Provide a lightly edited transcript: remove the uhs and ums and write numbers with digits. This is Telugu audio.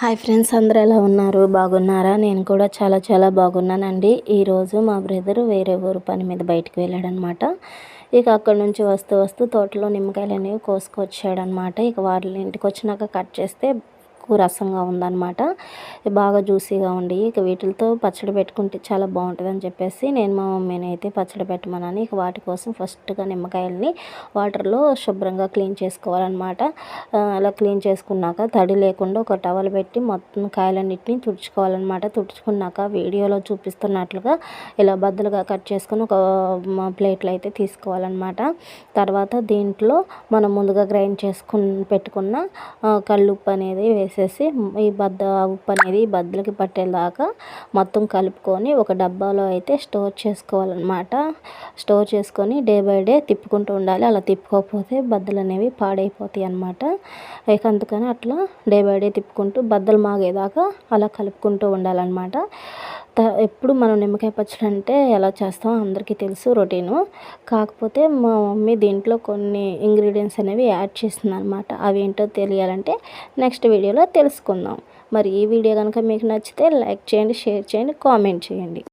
హాయ్ ఫ్రెండ్స్, అందరూ ఎలా ఉన్నారు? బాగున్నారా? నేను కూడా చాలా చాలా బాగున్నానండి. ఈరోజు మా బ్రదర్ వేరే ఊరు పని మీద బయటికి వెళ్ళాడనమాట. ఇక అక్కడి నుంచి వస్తూ వస్తూ తోటలో నిమ్మకాయలు అనేవి కోసుకొచ్చాడనమాట. ఇక వాళ్ళ ఇంటికి వచ్చినాక కట్ చేస్తే ఎక్కువ రసంగా ఉందన్నమాట. బాగా జ్యూసీగా ఉండి ఇక వీటితో పచ్చడి పెట్టుకుంటే చాలా బాగుంటుందని చెప్పేసి నేను మా మమ్మీని అయితే పచ్చడి పెట్టమన్నాను. ఇక వాటి కోసం ఫస్ట్గా నిమ్మకాయలని వాటర్లో శుభ్రంగా క్లీన్ చేసుకోవాలన్నమాట. అలా క్లీన్ చేసుకున్నాక తడి లేకుండా ఒక టవల్ పెట్టి మొత్తం కాయలన్నిటిని తుడుచుకోవాలన్నమాట. తుడుచుకున్నాక వీడియోలో చూపిస్తున్నట్లుగా ఇలా బద్దలుగా కట్ చేసుకొని ఒక ప్లేట్లో అయితే తీసుకోవాలన్నమాట. తర్వాత దీంట్లో మనం ముందుగా గ్రైండ్ పెట్టుకున్న కల్లుప్పు అనేది వేసేసి ఈ ఉప్పు అనేది బద్దలకి పట్టేలాగా మొత్తం కలుపుకొని ఒక డబ్బాలో అయితే స్టోర్ చేసుకోవాలన్నమాట. స్టోర్ చేసుకొని డే బై డే తిప్పుకుంటూ ఉండాలి. అలా తిప్పుకోకపోతే బద్దలు అనేవి పాడైపోతాయి అన్నమాట. ఇక అందుకని అట్లా డే బై డే తిప్పుకుంటూ బద్దలు మాగేదాకా అలా కలుపుకుంటూ ఉండాలన్నమాట. ఎప్పుడు మనం నిమ్మకాయ పచ్చడి అంటే ఎలా చేస్తామో అందరికీ తెలుసు, రొటీను. కాకపోతే మా మమ్మీ దీంట్లో కొన్ని ఇంగ్రీడియంట్స్ అనేవి యాడ్ చేసిందనమాట. అవి ఏంటో తెలియాలంటే నెక్స్ట్ వీడియోలో తెలుసుకుందాం. మరి ఈ వీడియో కనుక మీకు నచ్చితే లైక్ చేయండి, షేర్ చేయండి, కామెంట్ చేయండి.